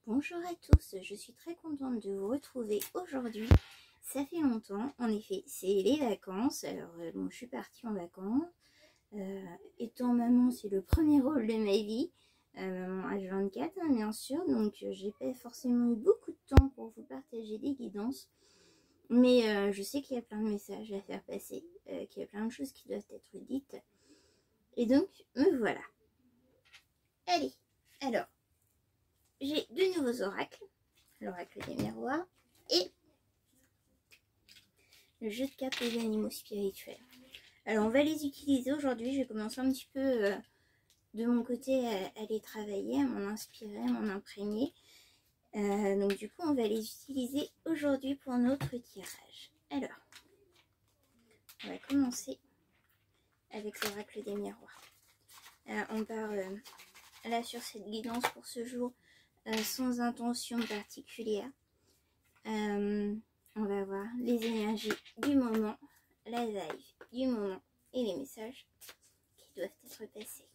Bonjour à tous, je suis très contente de vous retrouver aujourd'hui. Ça fait longtemps, en effet, c'est les vacances. Alors bon, je suis partie en vacances. Étant maman, c'est le premier rôle de ma vie. Maman H24, hein, bien sûr, donc j'ai pas forcément eu beaucoup de temps pour vous partager des guidances. Mais je sais qu'il y a plein de messages à faire passer, qu'il y a plein de choses qui doivent être dites. Et donc, me voilà. Allez, alors, j'ai deux nouveaux oracles. L'oracle des miroirs et le jeu de cartes des animaux spirituels. Alors on va les utiliser aujourd'hui. Je vais commencer un petit peu de mon côté à les travailler, à m'en inspirer, à m'en imprégner. Donc du coup on va les utiliser aujourd'hui pour notre tirage. Alors on va commencer avec l'oracle des miroirs. On part là sur cette guidance pour ce jour sans intention particulière. On va voir les énergies du moment, la live du moment et les messages qui doivent être passés.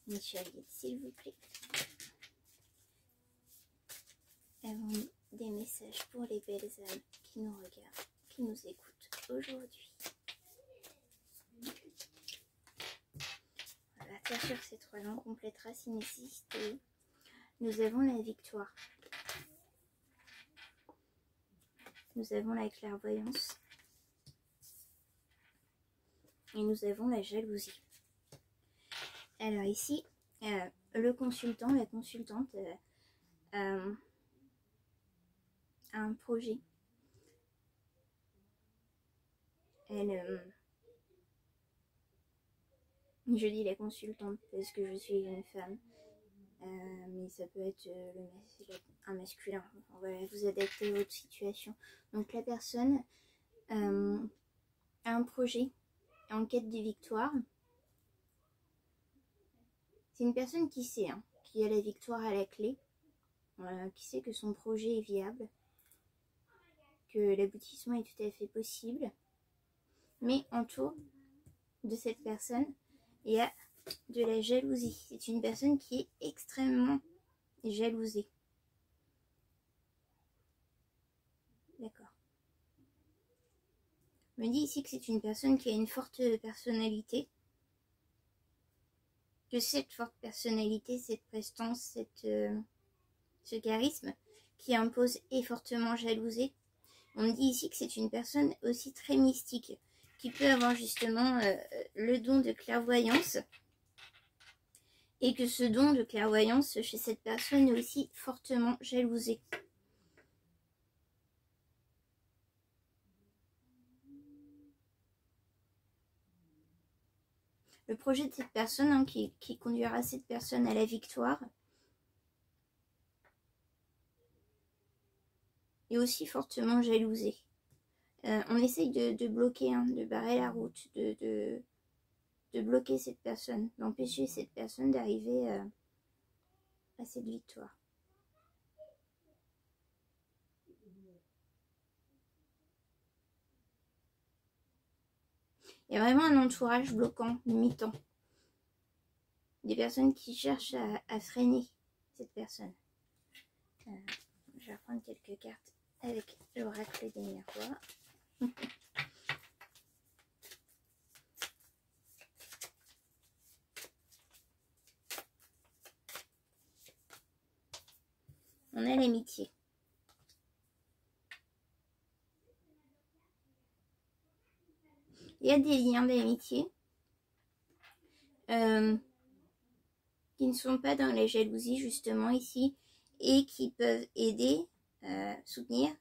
Michel, s'il vous plaît. Avons-nous des messages pour les belles âmes qui nous regardent, qui nous écoutent aujourd'hui? Voilà, faire sur ces trois langues complétera si nécessité. Nous avons la victoire. Nous avons la clairvoyance. Et nous avons la jalousie. Alors ici, le consultant, la consultante a un projet. Je dis la consultante parce que je suis une femme, mais ça peut être un masculin. Voilà, vous adaptez à votre situation. Donc la personne a un projet en quête de victoire. C'est une personne qui sait, hein, qui a la victoire à la clé, qui sait que son projet est viable, que l'aboutissement est tout à fait possible. Mais autour de cette personne, il y a de la jalousie. C'est une personne qui est extrêmement jalousée. D'accord. On me dit ici que c'est une personne qui a une forte personnalité. Que cette forte personnalité, cette prestance, ce charisme qui impose est fortement jalousée. On me dit ici que c'est une personne aussi très mystique, qui peut avoir justement le don de clairvoyance. Et que ce don de clairvoyance chez cette personne est aussi fortement jalousé. Le projet de cette personne, hein, qui conduira cette personne à la victoire, est aussi fortement jalousé. On essaye de bloquer, hein, de barrer la route, de bloquer cette personne, d'empêcher cette personne d'arriver à cette victoire. Il y a vraiment un entourage bloquant, limitant. Des personnes qui cherchent à freiner cette personne. Je vais reprendre quelques cartes avec l'oracle des miroirs. On a l'amitié. Il y a des liens d'amitié qui ne sont pas dans la jalousie justement ici et qui peuvent aider, soutenir.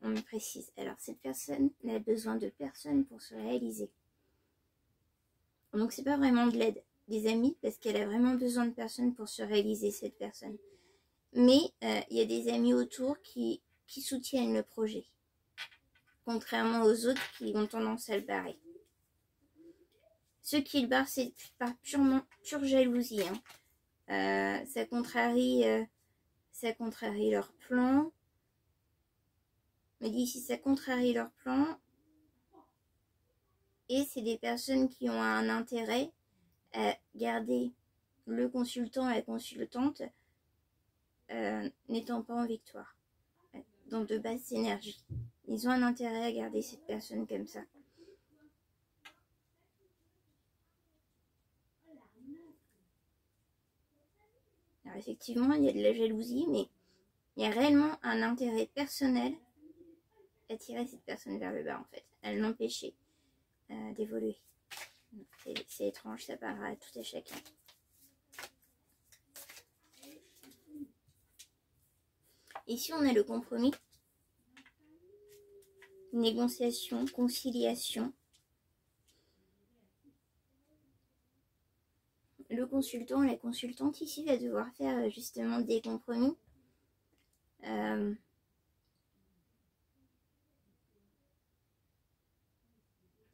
On me précise. Alors cette personne n'a besoin de personne pour se réaliser. Donc c'est pas vraiment de l'aide des amis parce qu'elle a vraiment besoin de personne pour se réaliser, cette personne. Mais il y a des amis autour qui soutiennent le projet. Contrairement aux autres qui ont tendance à le barrer. Ceux qui le barrent, c'est par pure jalousie. Hein. Ça contrarie leur plan. me dit si ça contrarie leur plan. Et c'est des personnes qui ont un intérêt à garder le consultant et la consultante n'étant pas en victoire. Dans de basses énergies. Ils ont un intérêt à garder cette personne comme ça. Alors effectivement, il y a de la jalousie, mais il y a réellement un intérêt personnel à tirer cette personne vers le bas, en fait, à l'empêcher d'évoluer. C'est étrange, ça parlera à tout à chacun. Ici, on a le compromis, négociation, conciliation. Le consultant, la consultante ici va devoir faire justement des compromis.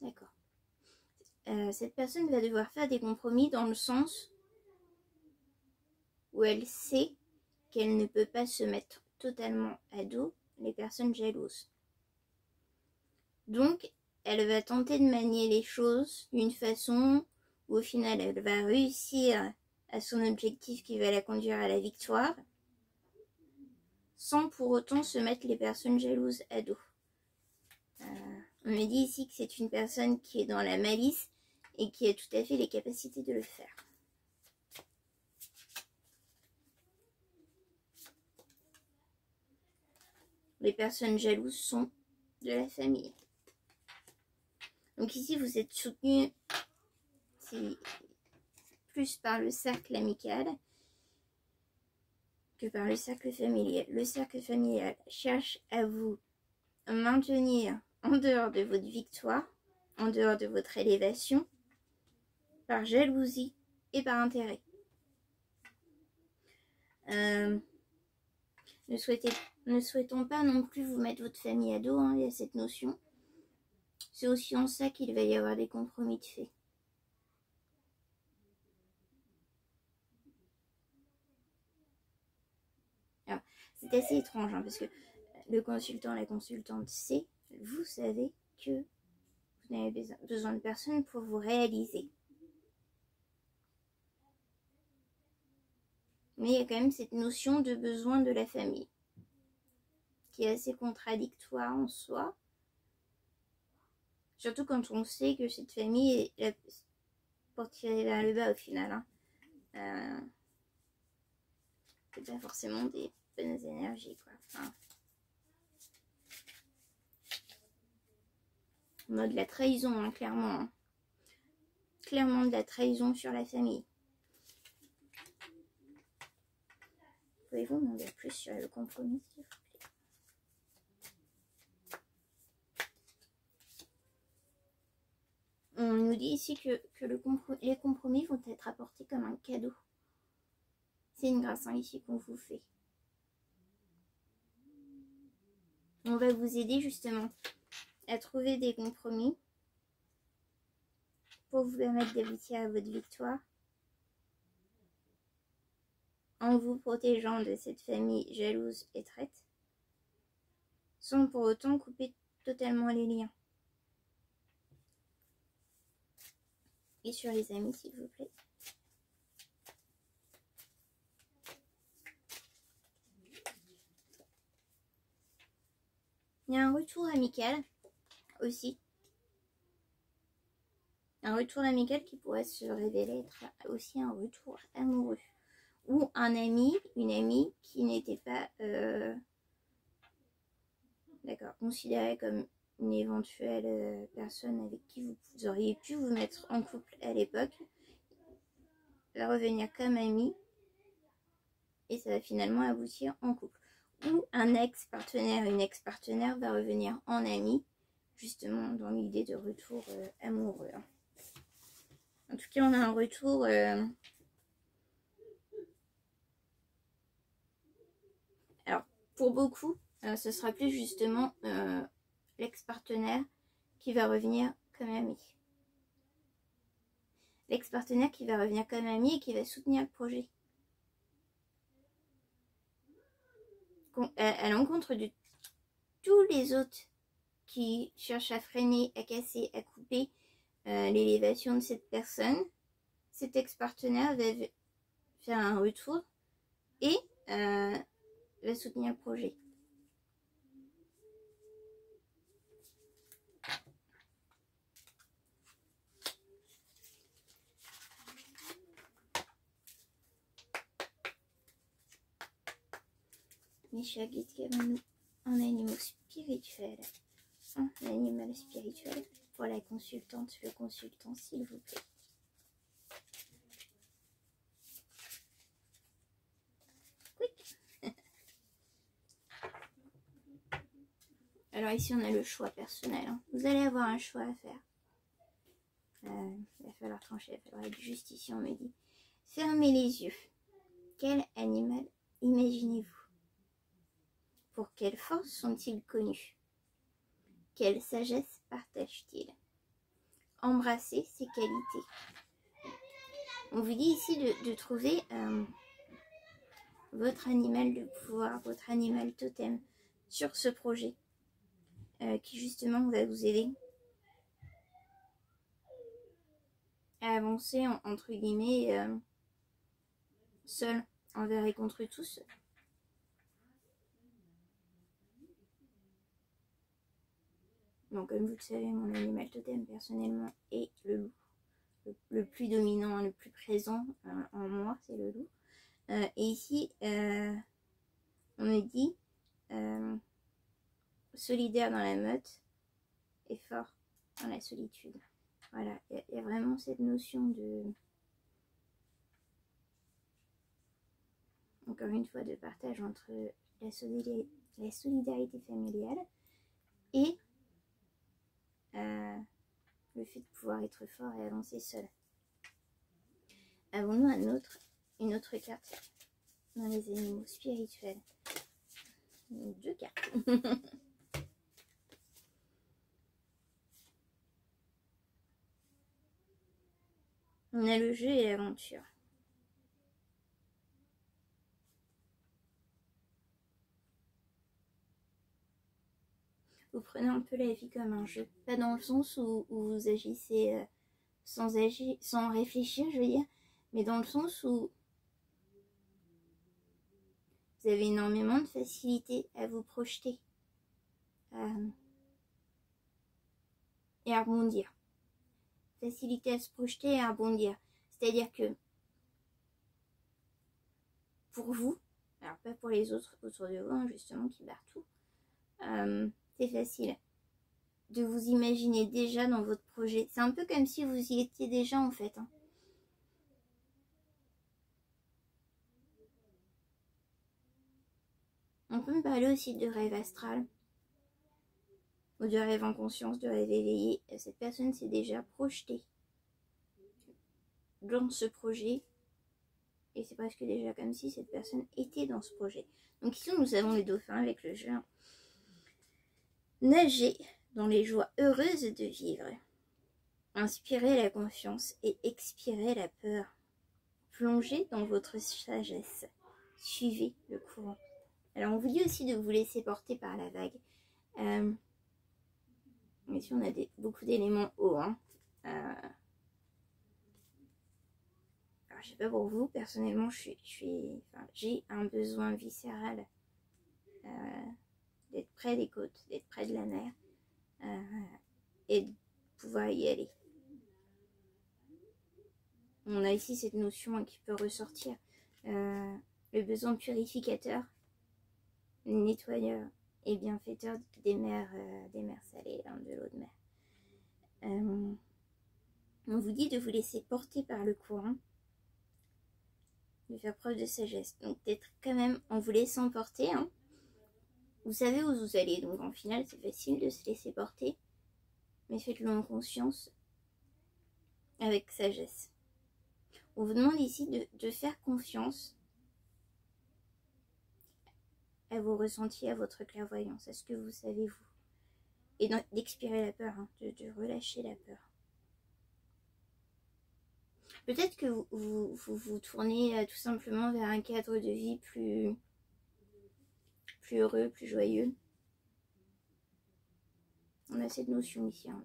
D'accord. Cette personne va devoir faire des compromis dans le sens où elle sait qu'elle ne peut pas se mettre totalement à dos les personnes jalouses. Donc, elle va tenter de manier les choses d'une façon où au final elle va réussir à son objectif qui va la conduire à la victoire, sans pour autant se mettre les personnes jalouses à dos. On me dit ici que c'est une personne qui est dans la malice et qui a tout à fait les capacités de le faire. Les personnes jalouses sont de la famille. Donc ici, vous êtes soutenu plus par le cercle amical que par le cercle familial. Le cercle familial cherche à vous maintenir en dehors de votre victoire, en dehors de votre élévation, par jalousie et par intérêt. Ne souhaitons pas non plus vous mettre votre famille à dos, hein, il y a cette notion. C'est aussi en ça qu'il va y avoir des compromis de fait. Alors, c'est assez étrange, hein, parce que le consultant, la consultante sait, vous savez que vous n'avez besoin de personne pour vous réaliser. Mais il y a quand même cette notion de besoin de la famille, qui est assez contradictoire en soi. Surtout quand on sait que cette famille est pour tirer vers le bas au final. Hein. C'est pas forcément des bonnes énergies, quoi. Enfin, on a de la trahison, hein, clairement. Hein. Clairement de la trahison sur la famille. Pouvez-vous m'en dire plus sur le compromis, s'il vous plaît? On nous dit ici que les compromis vont être apportés comme un cadeau. C'est une grâce, hein, ici qu'on vous fait. On va vous aider justement à trouver des compromis pour vous permettre d'aboutir à votre victoire en vous protégeant de cette famille jalouse et traite, sans pour autant couper totalement les liens. Et sur les amis, s'il vous plaît. Il y a un retour amical aussi. Un retour amical qui pourrait se révéler être aussi un retour amoureux. Ou un ami, une amie qui n'était pas considérée comme une éventuelle personne avec qui vous auriez pu vous mettre en couple à l'époque, va revenir comme amie et ça va finalement aboutir en couple. Ou un ex-partenaire, une ex-partenaire va revenir en amie, justement dans l'idée de retour amoureux. En tout cas, on a un retour alors, pour beaucoup, ce sera plus justement l'ex-partenaire qui va revenir comme ami. L'ex-partenaire qui va revenir comme ami et qui va soutenir le projet. À l'encontre tous les autres qui cherchent à freiner, à casser, à couper l'élévation de cette personne, cet ex-partenaire va faire un retour et va soutenir le projet. Mes chers guides, qu'avons-nous en animaux spirituels? Un animal spirituel pour la consultante, le consultant, s'il vous plaît. Quick. Alors ici, on a le choix personnel. Hein. Vous allez avoir un choix à faire. Il va falloir trancher, il va falloir être juste ici, on me dit. Fermez les yeux. Quel animal imaginez-vous? Pour quelle force sont-ils connus? Quelle sagesse partagent-ils? Embrassez ses qualités. On vous dit ici de trouver votre animal de pouvoir, votre animal totem sur ce projet qui justement va vous aider à avancer entre guillemets seul envers et contre tous. Donc comme vous le savez, mon animal totem personnellement est le loup. Le plus dominant, le plus présent en moi, c'est le loup. Et ici, on me dit solidaire dans la meute et fort dans la solitude. Voilà, il y a vraiment cette notion de, encore une fois, de partage entre la solidarité familiale et le fait de pouvoir être fort et avancer seul. Avons-nous une autre carte dans les animaux spirituels? 2 cartes. On a le jeu et l'aventure. Vous prenez un peu la vie comme un jeu. Pas dans le sens où vous agissez sans réfléchir, je veux dire, mais dans le sens où vous avez énormément de facilité à vous projeter et à rebondir. Facilité à se projeter et à rebondir. C'est-à-dire que pour vous, alors pas pour les autres autour de vous, hein, justement, qui barrent tout, c'est facile de vous imaginer déjà dans votre projet. C'est un peu comme si vous y étiez déjà en fait. Hein. On peut me parler aussi de rêve astral ou de rêve en conscience, de rêve éveillé. Cette personne s'est déjà projetée dans ce projet et c'est presque déjà comme si cette personne était dans ce projet. Donc ici nous avons le dauphin avec le jeu. Nager dans les joies heureuses de vivre. Inspirez la confiance et expirez la peur. Plongez dans votre sagesse. Suivez le courant. Alors on vous dit aussi de vous laisser porter par la vague. Ici on a beaucoup d'éléments eau. Hein. Alors je sais pas pour vous, personnellement j'ai un besoin viscéral d'être près des côtes, d'être près de la mer et de pouvoir y aller. On a ici cette notion qui peut ressortir, le besoin purificateur, nettoyeur et bienfaiteur des mers salées, hein, de l'eau de mer. On vous dit de vous laisser porter par le courant, de faire preuve de sagesse, donc d'être quand même en vous laissant porter. Hein. Vous savez où vous allez, donc en final c'est facile de se laisser porter, mais faites-le en conscience, avec sagesse. On vous demande ici de faire confiance à vos ressentis, à votre clairvoyance, à ce que vous savez vous. Et d'expirer la peur, hein, de relâcher la peur. Peut-être que vous tournez tout simplement vers un cadre de vie plus heureux, plus joyeux. On a cette notion ici hein,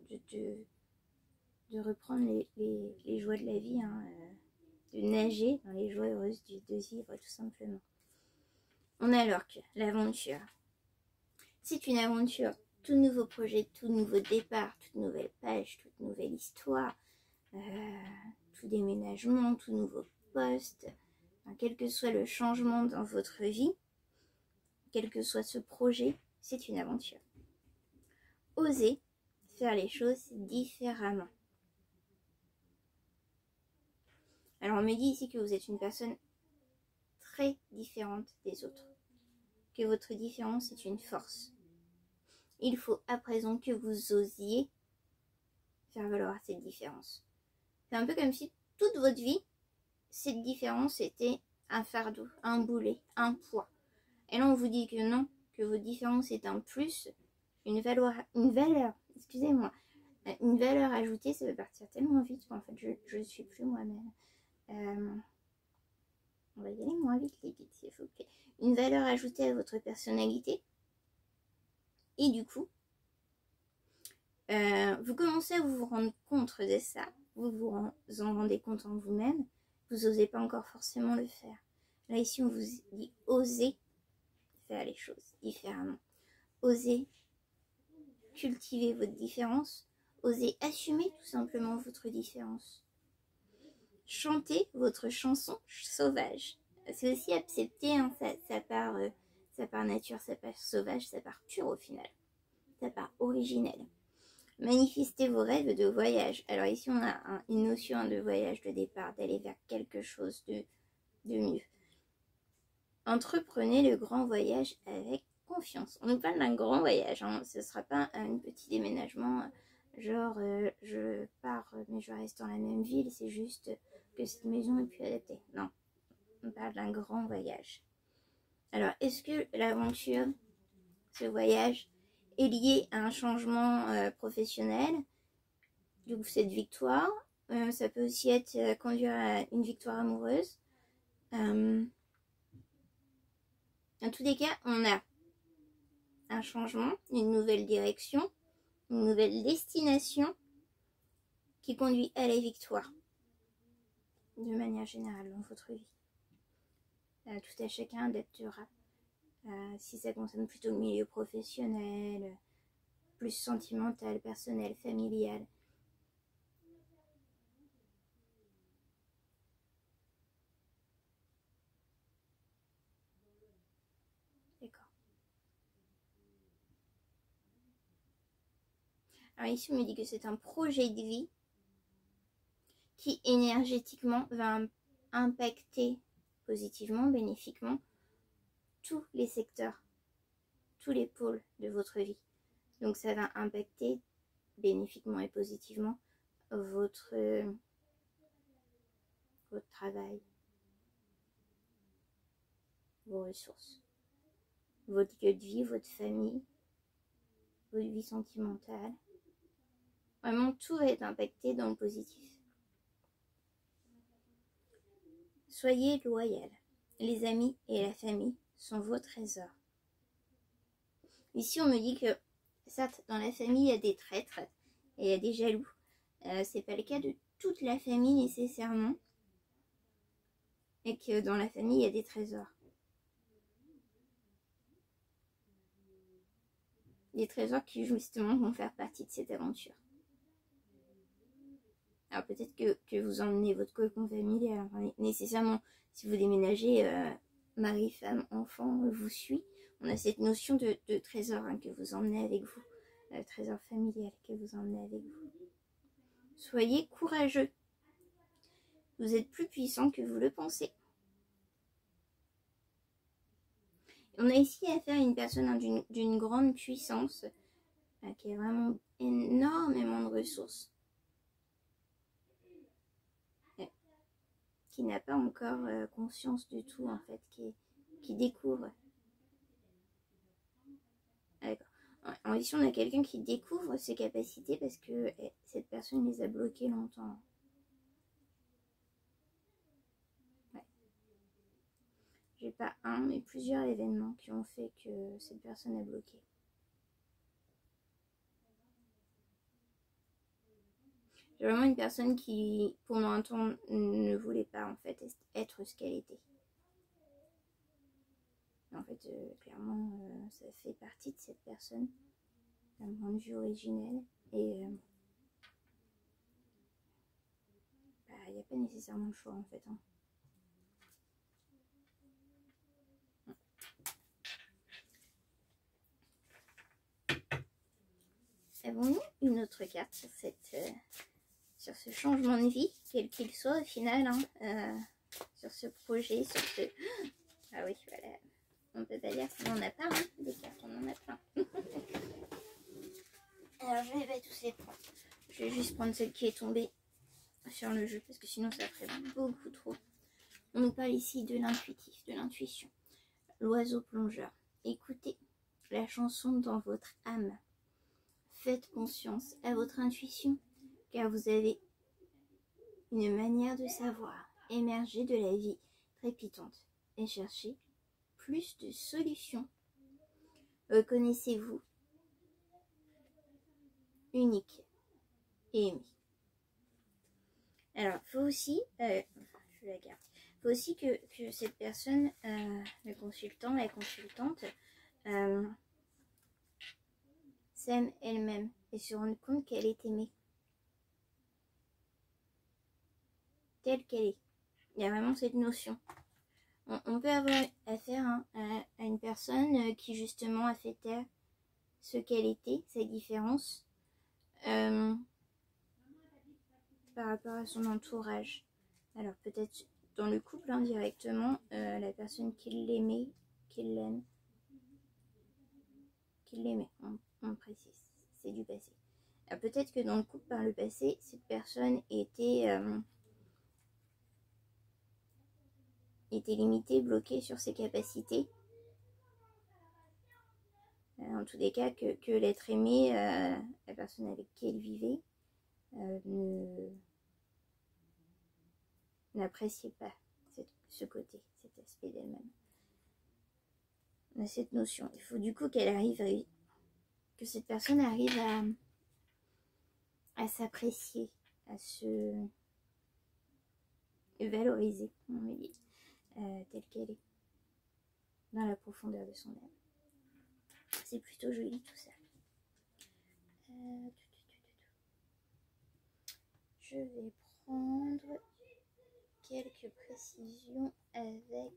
de reprendre les joies de la vie, hein, de nager dans les joies heureuses de vivre tout simplement. On a l'orque, l'aventure. C'est une aventure, tout nouveau projet, tout nouveau départ, toute nouvelle page, toute nouvelle histoire, tout déménagement, tout nouveau poste, enfin, quel que soit le changement dans votre vie, quel que soit ce projet, c'est une aventure. Osez faire les choses différemment. Alors on me dit ici que vous êtes une personne très différente des autres, que votre différence est une force. Il faut à présent que vous osiez faire valoir cette différence. C'est un peu comme si toute votre vie, cette différence était un fardeau, un boulet, un poids. Et là on vous dit que non, que votre différence est un plus, une valeur, excusez-moi, une valeur ajoutée. Ça va partir tellement vite qu'en fait je ne suis plus moi-même. On va y aller moins vite les guides s'il faut. Okay. Une valeur ajoutée à votre personnalité. Et du coup, vous commencez à vous rendre compte de ça. Vous vous en rendez compte en vous-même. Vous n'osez pas encore forcément le faire. Là ici on vous dit osez faire les choses différemment. Osez cultiver votre différence. Osez assumer tout simplement votre différence. Chantez votre chanson sauvage. C'est aussi accepter hein, sa part nature, sa part sauvage, sa part pure au final. Sa part originelle. Manifestez vos rêves de voyage. Alors ici on a une notion de voyage de départ, d'aller vers quelque chose de mieux. Entreprenez le grand voyage avec confiance. On nous parle d'un grand voyage, hein. Ce ne sera pas un petit déménagement, genre je pars mais je reste dans la même ville, c'est juste que cette maison est plus adaptée. Non, on parle d'un grand voyage. Alors, est-ce que l'aventure, ce voyage, est lié à un changement professionnel? Du coup, cette victoire, ça peut aussi être conduire à une victoire amoureuse. Dans tous les cas, on a un changement, une nouvelle direction, une nouvelle destination qui conduit à la victoire de manière générale dans votre vie. Tout à chacun adaptera. Si ça concerne plutôt le milieu professionnel, plus sentimental, personnel, familial. D'accord. Alors ici on me dit que c'est un projet de vie qui énergétiquement va impacter positivement, bénéfiquement tous les secteurs, tous les pôles de votre vie. Donc ça va impacter bénéfiquement et positivement votre travail, vos ressources, votre lieu de vie, votre famille, votre vie sentimentale. Vraiment tout va être impacté dans le positif. Soyez loyal. Les amis et la famille sont vos trésors. Ici, on me dit que, certes, dans la famille, il y a des traîtres et il y a des jaloux. C'est pas le cas de toute la famille nécessairement. Et que dans la famille, il y a des trésors. Des trésors qui, justement, vont faire partie de cette aventure. Alors, peut-être que vous emmenez votre cocon familial. Enfin, nécessairement, si vous déménagez, mari, femme, enfant vous suit. On a cette notion de trésor hein, que vous emmenez avec vous. Trésor familial que vous emmenez avec vous. Soyez courageux. Vous êtes plus puissant que vous le pensez. On a ici affaire à une personne hein, d'une grande puissance qui a vraiment énormément de ressources. Qui n'a pas encore conscience du tout en fait, qui découvre. D'accord. Ici on a quelqu'un qui découvre ses capacités parce que cette personne les a bloquées longtemps. Ouais. J'ai pas un mais plusieurs événements qui ont fait que cette personne a bloqué. C'est vraiment une personne qui, pendant un temps, ne voulait pas en fait être ce qu'elle était. En fait, clairement, ça fait partie de cette personne, d'un point de vue originel. Et il n'y a pas nécessairement le choix en fait. Hein. Avons-nous une autre carte sur, sur ce changement de vie, quel qu'il soit au final, hein, sur ce projet, sur ce... Ah oui, voilà. On peut pas dire qu'on en a pas, hein, des cartes, on en a plein. Alors je vais pas tous les prendre. Je vais juste prendre celle qui est tombée sur le jeu, parce que sinon ça ferait beaucoup trop. On nous parle ici de l'intuitif, de l'intuition. L'oiseau plongeur. Écoutez la chanson dans votre âme. Faites confiance à votre intuition, car vous avez une manière de savoir émerger de la vie trépidante et chercher plus de solutions. Reconnaissez-vous unique et aimé. Alors, faut aussi, je la garde. Faut aussi que cette personne, le consultant, la consultante, s'aime elle-même et se rende compte qu'elle est aimée telle qu'elle est. Il y a vraiment cette notion. On peut avoir affaire à une personne qui justement a fait taire ce qu'elle était, ses différences, par rapport à son entourage. Alors peut-être dans le couple indirectement, la personne qui l'aimait, qui l'aime, qui l'aimait, on précise, c'est du passé. Peut-être que dans le couple par le passé, cette personne était limitée, bloquée sur ses capacités. En tous les cas, que l'être aimé, la personne avec qui elle vivait, n'appréciait pas ce côté, cet aspect d'elle-même. On a cette notion. Il faut du coup qu'elle arrive que cette personne arrive à s'apprécier, à se valoriser, on me dit, telle qu'elle est, dans la profondeur de son âme. C'est plutôt joli tout ça. Je vais prendre quelques précisions avec,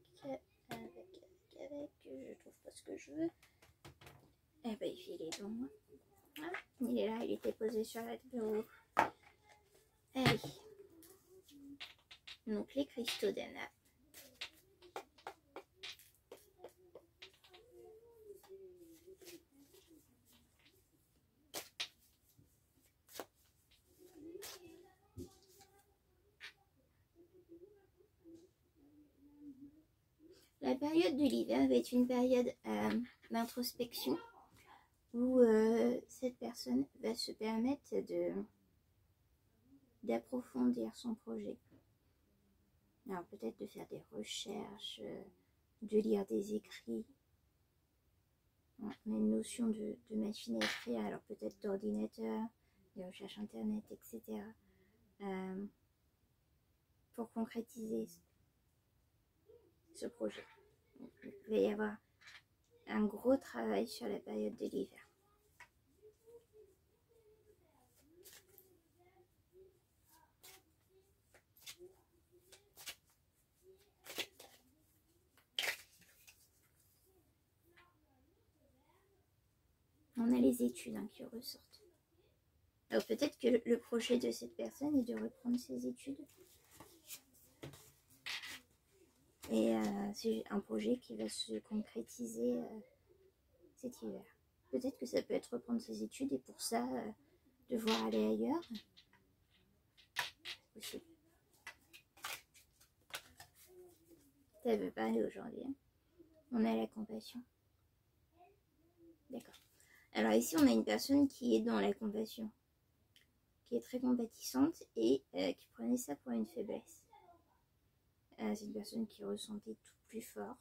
je trouve pas ce que je veux. Eh ben il est dans moi. Ah, il est là, il était posé sur la bureau. Allez. Donc les cristaux d'Anna. La période de l'hiver va être une période d'introspection où cette personne va se permettre d'approfondir son projet. Alors peut-être de faire des recherches, de lire des écrits. On a une notion de machine à écrire, alors peut-être d'ordinateur, des recherches internet, etc. Pour concrétiser ce projet. Il va y avoir un gros travail sur la période de l'hiver. On a les études qui ressortent. Alors peut-être que le projet de cette personne est de reprendre ses études. Et c'est un projet qui va se concrétiser cet hiver. Peut-être que ça peut être reprendre ses études et pour ça, devoir aller ailleurs. C'est possible. Ça veut pas aller aujourd'hui. Hein. On a la compassion. D'accord. Alors ici, on a une personne qui est dans la compassion, qui est très compatissante et qui prenait ça pour une faiblesse. C'est une personne qui ressentait tout plus fort.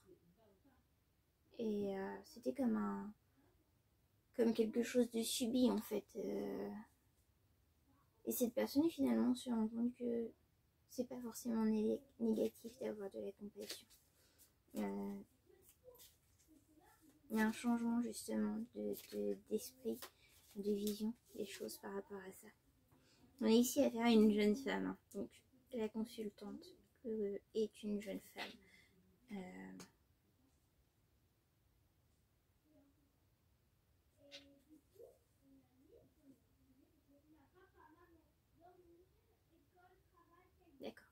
Et c'était comme quelque chose de subi en fait. Et cette personne finalement se rend compte que c'est pas forcément négatif d'avoir de la compassion. Il y a un changement justement d'esprit, de vision des choses par rapport à ça. On est ici à faire une jeune femme, hein. Donc la consultante est une jeune femme. D'accord.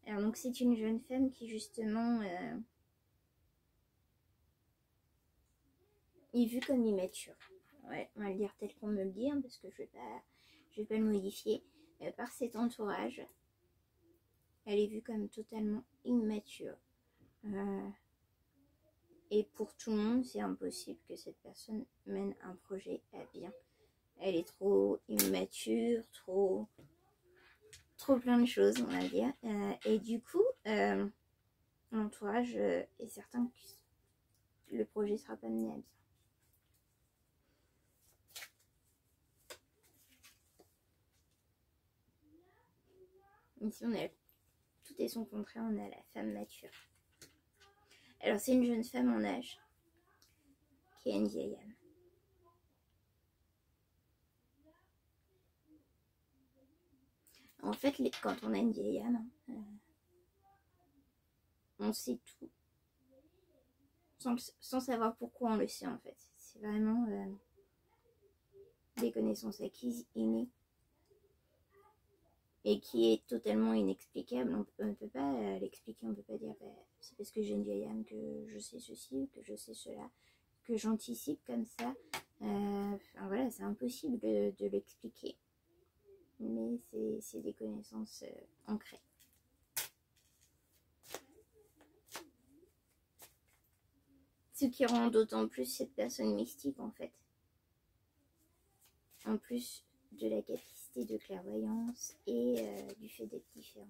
Alors donc c'est une jeune femme qui justement est vue comme immature. Ouais, on va le dire tel qu'on me le dit, hein, parce que je vais pas le modifier. Par cet entourage, elle est vue comme totalement immature. Et pour tout le monde, c'est impossible que cette personne mène un projet à bien. Elle est trop immature, trop plein de choses, on va dire. Et du coup, l'entourage est certain que le projet sera pas mené à bien. Ici, on a tout est son contraire, on a la femme mature. Alors, c'est une jeune femme en âge qui est une vieille âme. En fait, quand on a une vieille âme, on sait tout. Sans savoir pourquoi on le sait, en fait. C'est vraiment des connaissances acquises, innées. Et qui est totalement inexplicable. On ne peut pas l'expliquer, on ne peut pas dire c'est parce que j'ai une vieille âme que je sais ceci, que je sais cela, que j'anticipe comme ça. Enfin voilà, c'est impossible de l'expliquer. Mais c'est des connaissances ancrées. Ce qui rend d'autant plus cette personne mystique en fait. En plus de la capacité de clairvoyance et du fait d'être différente.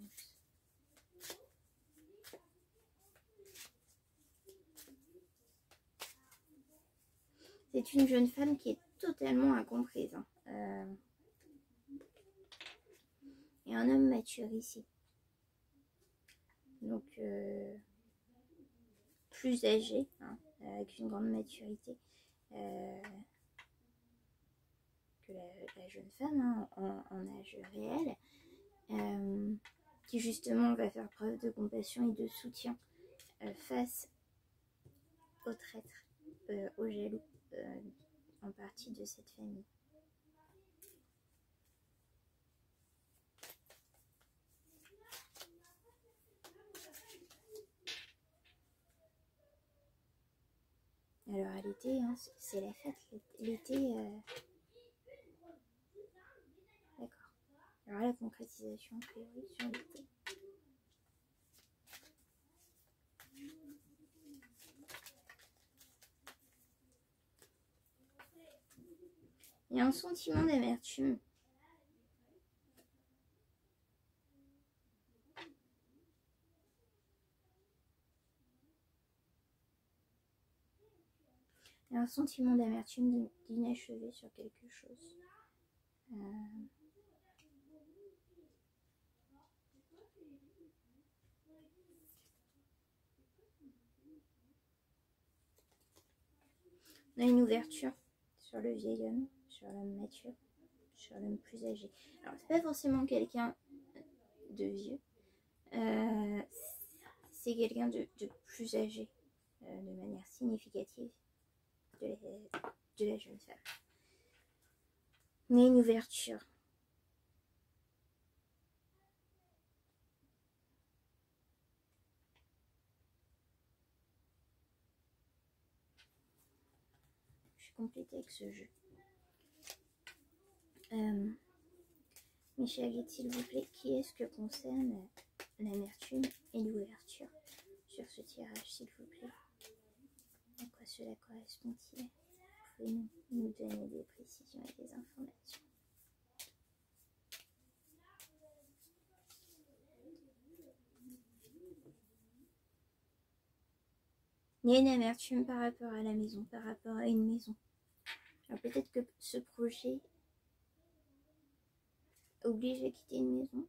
C'est une jeune femme qui est totalement incomprise. Hein. Et un homme mature ici. Donc, plus âgé, hein, avec une grande maturité que la jeune femme hein, en âge réel, qui justement va faire preuve de compassion et de soutien face aux traîtres, aux jaloux, en partie de cette famille. Alors à l'été, hein, c'est la fête. L'été, d'accord. Alors la concrétisation, a priori, sur l'été. Il y a un sentiment d'amertume. Il y a un sentiment d'amertume d'inachevé sur quelque chose. On a une ouverture sur le vieil homme, sur l'homme mature, sur l'homme plus âgé. Alors, c'est pas forcément quelqu'un de vieux, c'est quelqu'un de plus âgé, de manière significative de la jeune femme. On a une ouverture. Je suis complétée avec ce jeu. Michel, s'il vous plaît, qui est-ce que concerne l'amertume et l'ouverture sur ce tirage, s'il vous plaît? À quoi cela correspond-il? Pouvez-vous nous donner des précisions et des informations? Il y a une amertume par rapport à la maison, par rapport à une maison. Alors peut-être que ce projet oblige à quitter une maison.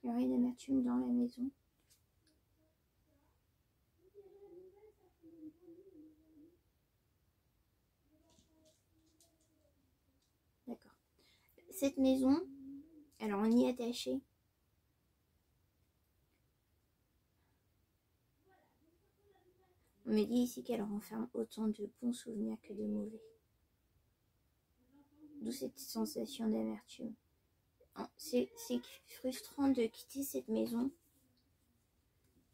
Il y aurait une amertume dans la maison. D'accord. Cette maison, alors on y est attaché. On me dit ici qu'elle renferme autant de bons souvenirs que de mauvais. D'où cette sensation d'amertume. C'est frustrant de quitter cette maison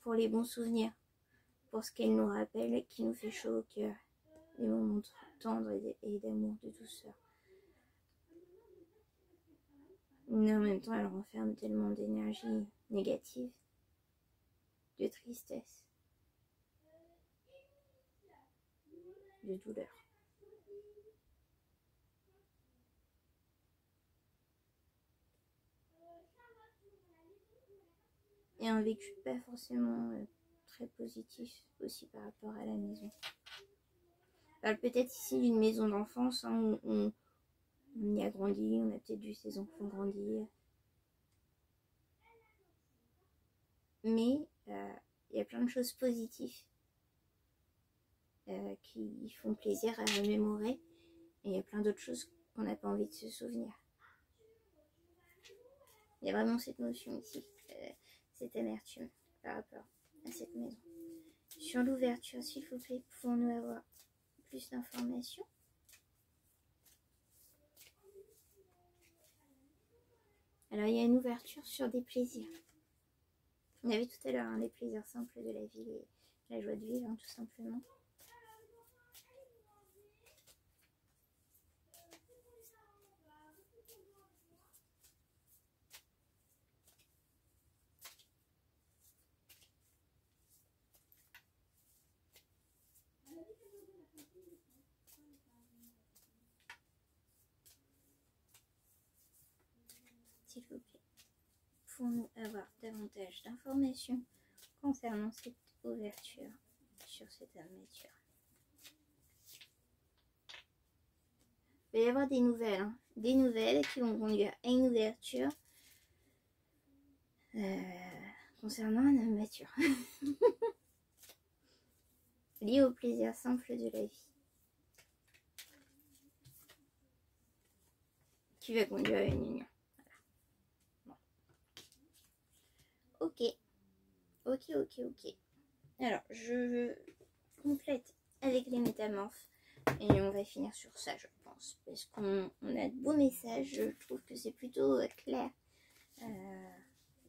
pour les bons souvenirs, pour ce qu'elle nous rappelle, qui nous fait chaud au cœur, les moments tendres et d'amour, de douceur. Mais en même temps, elle renferme tellement d'énergie négative, de tristesse, de douleur. Et un vécu pas forcément très positif aussi par rapport à la maison. Je parle peut-être ici d'une maison d'enfance hein, où on y a grandi, on a peut-être vu ses enfants grandir. Mais il y a plein de choses positives qui font plaisir à remémorer. Et il y a plein d'autres choses qu'on n'a pas envie de se souvenir. Il y a vraiment cette notion ici, cette amertume par rapport à cette maison. Sur l'ouverture, s'il vous plaît, pouvons-nous avoir plus d'informations? Alors, il y a une ouverture sur des plaisirs. On avait tout à l'heure hein, les plaisirs simples de la vie et la joie de vivre, hein, tout simplement. S'il vous plaît, pouvons-nous avoir davantage d'informations concernant cette ouverture sur cette armature? Il va y avoir des nouvelles, hein, des nouvelles qui vont conduire à une ouverture concernant une armature liée au plaisir simple de la vie, qui va conduire à une union. Voilà. Bon. Ok. Alors, je complète avec les métamorphes et on va finir sur ça, je pense, parce qu'on a de beaux messages. Je trouve que c'est plutôt clair.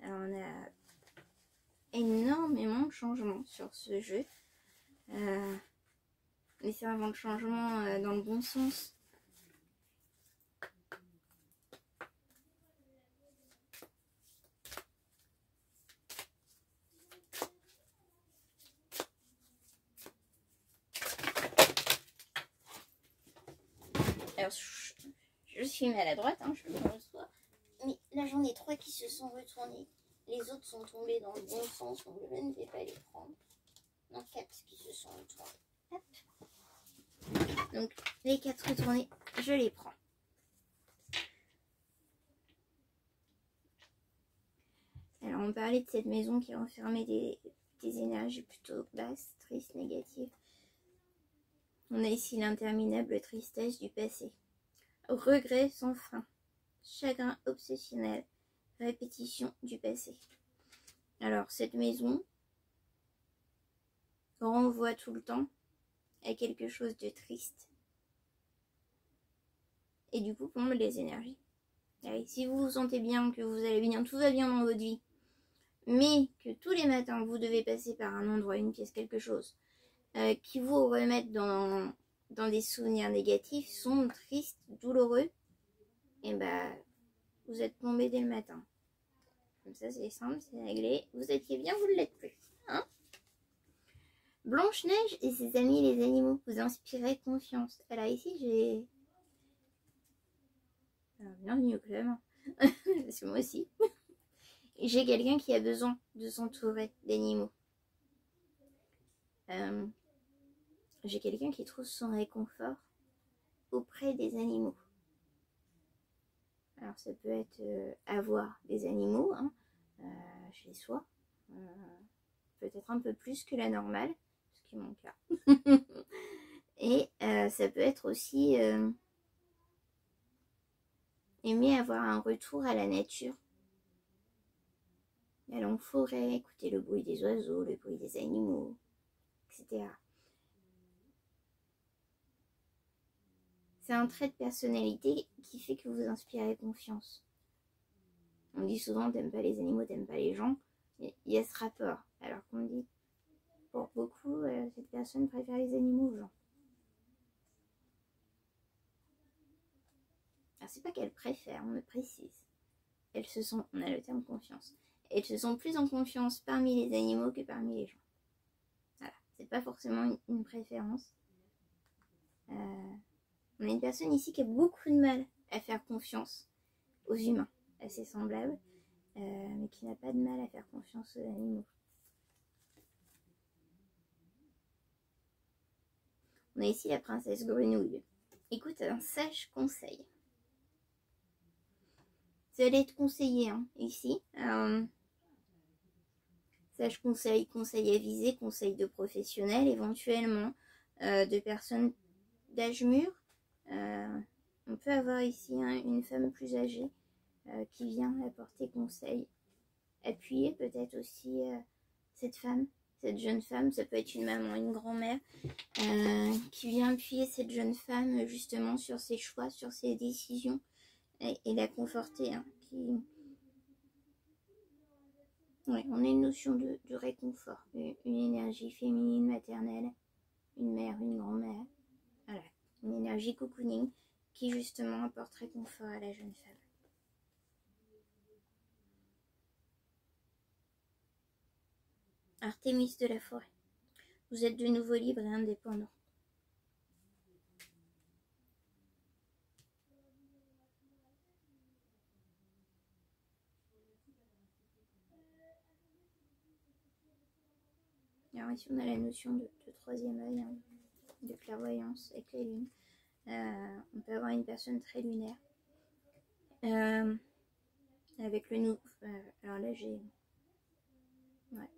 Alors, on a énormément de changements sur ce jeu, mais c'est un vent de changement dans le bon sens. Alors, je suis maladroite, hein, je le reçois. Mais là, j'en ai 3 qui se sont retournés. Les autres sont tombés dans le bon sens, donc je ne vais pas les prendre. Non, 4 qui se sont retournés. Hop. Donc, les 4 retournés, je les prends. Alors, on parlait de cette maison qui renfermait des énergies plutôt basses, tristes, négatives. On a ici l'interminable tristesse du passé. Regret sans fin. Chagrin obsessionnel. Répétition du passé. Alors, cette maison renvoie tout le temps à quelque chose de triste. Et du coup, plombe les énergies. Allez, si vous vous sentez bien, que vous allez bien, tout va bien dans votre vie, mais que tous les matins, vous devez passer par un endroit, une pièce, quelque chose, qui vous remettent dans des souvenirs négatifs, sombres, tristes, douloureux, et bah, vous êtes tombé dès le matin. Comme ça, c'est simple, c'est réglé. Vous étiez bien, vous ne l'êtes plus. Hein? Blanche-Neige et ses amis les animaux, vous inspirez confiance. Alors ici, j'ai... bienvenue au club. Parce que moi aussi. J'ai quelqu'un qui a besoin de s'entourer d'animaux. J'ai quelqu'un qui trouve son réconfort auprès des animaux. Alors ça peut être avoir des animaux hein, chez soi, peut-être un peu plus que la normale, ce qui est mon cas. Et ça peut être aussi aimer avoir un retour à la nature. Aller en forêt, écouter le bruit des oiseaux, le bruit des animaux, etc. C'est un trait de personnalité qui fait que vous inspirez confiance. On dit souvent t'aimes pas les animaux, t'aimes pas les gens. Il y a ce rapport. Alors qu'on dit pour beaucoup, cette personne préfère les animaux aux gens. Alors c'est pas qu'elle préfère, on me précise. Elles se sont, on a le terme confiance. Elles se sont plus en confiance parmi les animaux que parmi les gens. Voilà, c'est pas forcément une préférence. On a une personne ici qui a beaucoup de mal à faire confiance aux humains, assez semblables, mais qui n'a pas de mal à faire confiance aux animaux. On a ici la princesse grenouille. Écoute un sage conseil. Vous allez être conseillé hein, ici. Sage conseil, conseil avisé, conseil de professionnels, éventuellement de personnes d'âge mûr. On peut avoir ici hein, une femme plus âgée qui vient apporter conseil. Appuyer peut-être aussi cette femme, cette jeune femme, ça peut être une maman, une grand-mère, qui vient appuyer cette jeune femme justement sur ses choix, sur ses décisions et la conforter. Hein, ouais, on a une notion de réconfort, une énergie féminine, maternelle, une mère, une grand-mère. Voilà, une énergie cocooning qui justement apporte réconfort à la jeune femme. Artémis de la forêt. Vous êtes de nouveau libre et indépendant. Alors ici on a la notion de troisième œil, hein, de clairvoyance avec la lune. On peut avoir une personne très lunaire. Avec le nouveau... alors là j'ai... Ouais,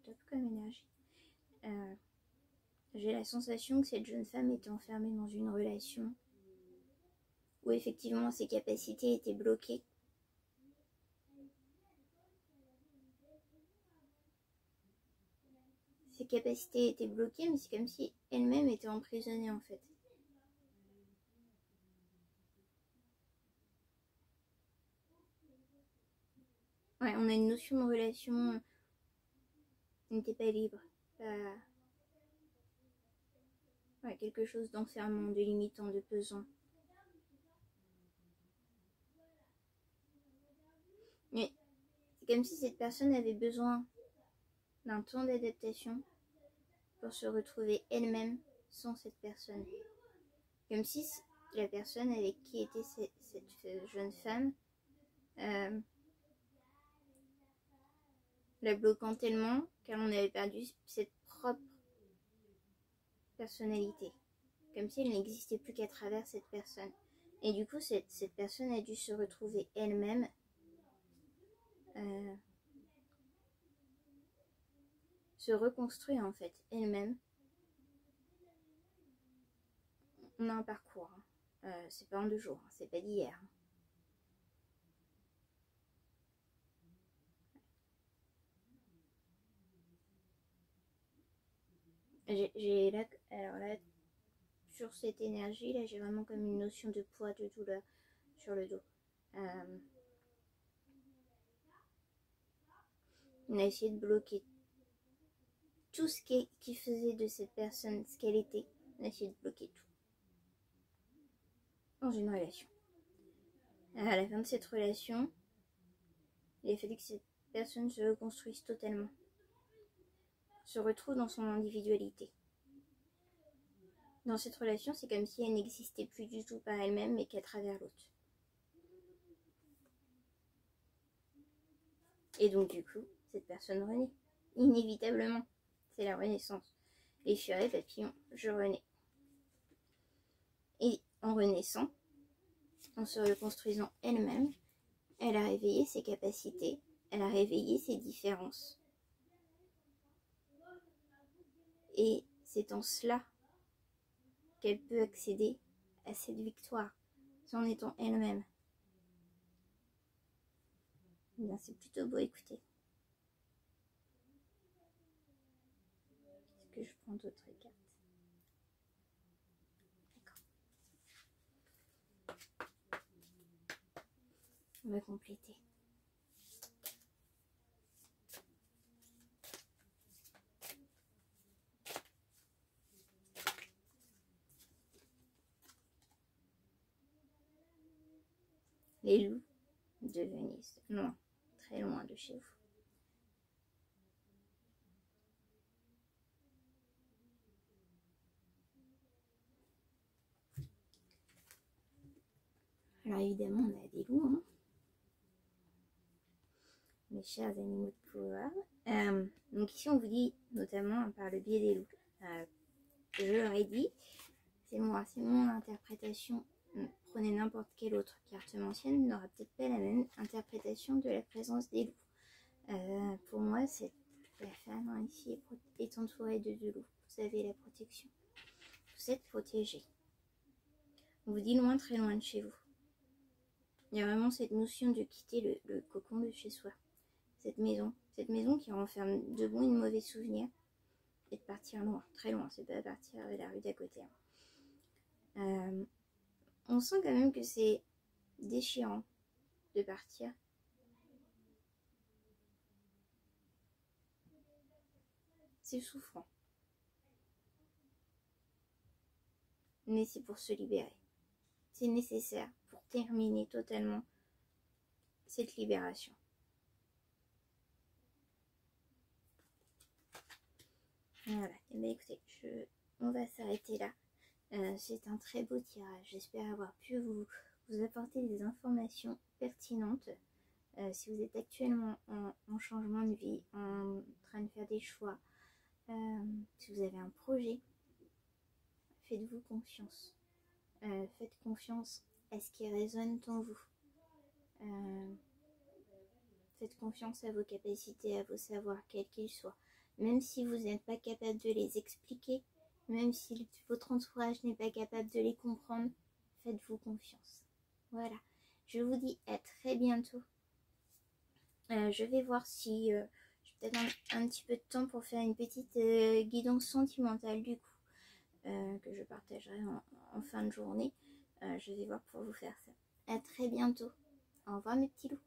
top comme énergie. J'ai la sensation que cette jeune femme était enfermée dans une relation où effectivement ses capacités étaient bloquées. Ses capacités étaient bloquées, mais c'est comme si elle-même était emprisonnée en fait. Ouais, on a une notion de relation, on n'était pas libre. Ouais, quelque chose d'enfermant, de limitant, de pesant. Mais c'est comme si cette personne avait besoin d'un temps d'adaptation pour se retrouver elle-même sans cette personne. Comme si la personne avec qui était cette jeune femme la bloquant tellement qu'elle en avait perdu cette propre personnalité. Comme si elle n'existait plus qu'à travers cette personne. Et du coup, cette personne a dû se retrouver elle-même se reconstruire en fait elle-même. On a un parcours. Hein. C'est pas en 2 jours, hein. C'est pas d'hier. Hein. J'ai là, alors là, sur cette énergie, là, j'ai vraiment comme une notion de poids, de douleur sur le dos. On a essayé de bloquer tout ce qui faisait de cette personne ce qu'elle était. On a essayé de bloquer tout. Dans une relation. À la fin de cette relation, il a fallu que cette personne se reconstruise totalement. Se retrouve dans son individualité. Dans cette relation, c'est comme si elle n'existait plus du tout par elle-même, mais qu'à travers l'autre. Et donc du coup, cette personne renaît. Inévitablement. C'est la renaissance. Les furets papillons, je renais. Et en renaissant, en se reconstruisant elle-même, elle a réveillé ses capacités, elle a réveillé ses différences. Et c'est en cela qu'elle peut accéder à cette victoire, en étant elle-même. Bien, c'est plutôt beau, écoutez. Est-ce que je prends d'autres cartes? D'accord. On va compléter. Les loups de Venise, loin, très loin de chez vous. Alors évidemment, on a des loups, hein, mes chers animaux de pouvoir. Donc ici, on vous dit, notamment par le biais des loups, je leur ai dit, c'est moi, c'est mon interprétation. Prenez n'importe quelle autre carte ancienne, n'aura peut-être pas la même interprétation de la présence des loups. Pour moi, la femme ici est entourée de deux loups. Vous avez la protection. Vous êtes protégé. On vous dit loin, très loin de chez vous. Il y a vraiment cette notion de quitter le cocon de chez soi. Cette maison qui renferme de bons et de mauvais souvenirs, et de partir loin, très loin. C'est pas partir de la rue d'à côté. On sent quand même que c'est déchirant de partir. C'est souffrant. Mais c'est pour se libérer. C'est nécessaire pour terminer totalement cette libération. Voilà, et bien écoutez, on va s'arrêter là. C'est un très beau tirage. J'espère avoir pu vous apporter des informations pertinentes. Si vous êtes actuellement en changement de vie, en train de faire des choix, si vous avez un projet, faites-vous confiance. Faites confiance à ce qui résonne en vous. Faites confiance à vos capacités, à vos savoirs, quels qu'ils soient. Même si vous n'êtes pas capable de les expliquer, même si votre entourage n'est pas capable de les comprendre, faites-vous confiance. Voilà. Je vous dis à très bientôt. Je vais voir si j'ai peut-être un petit peu de temps pour faire une petite guidance sentimentale du coup, que je partagerai en fin de journée. Je vais voir pour vous faire ça. À très bientôt. Au revoir mes petits loups.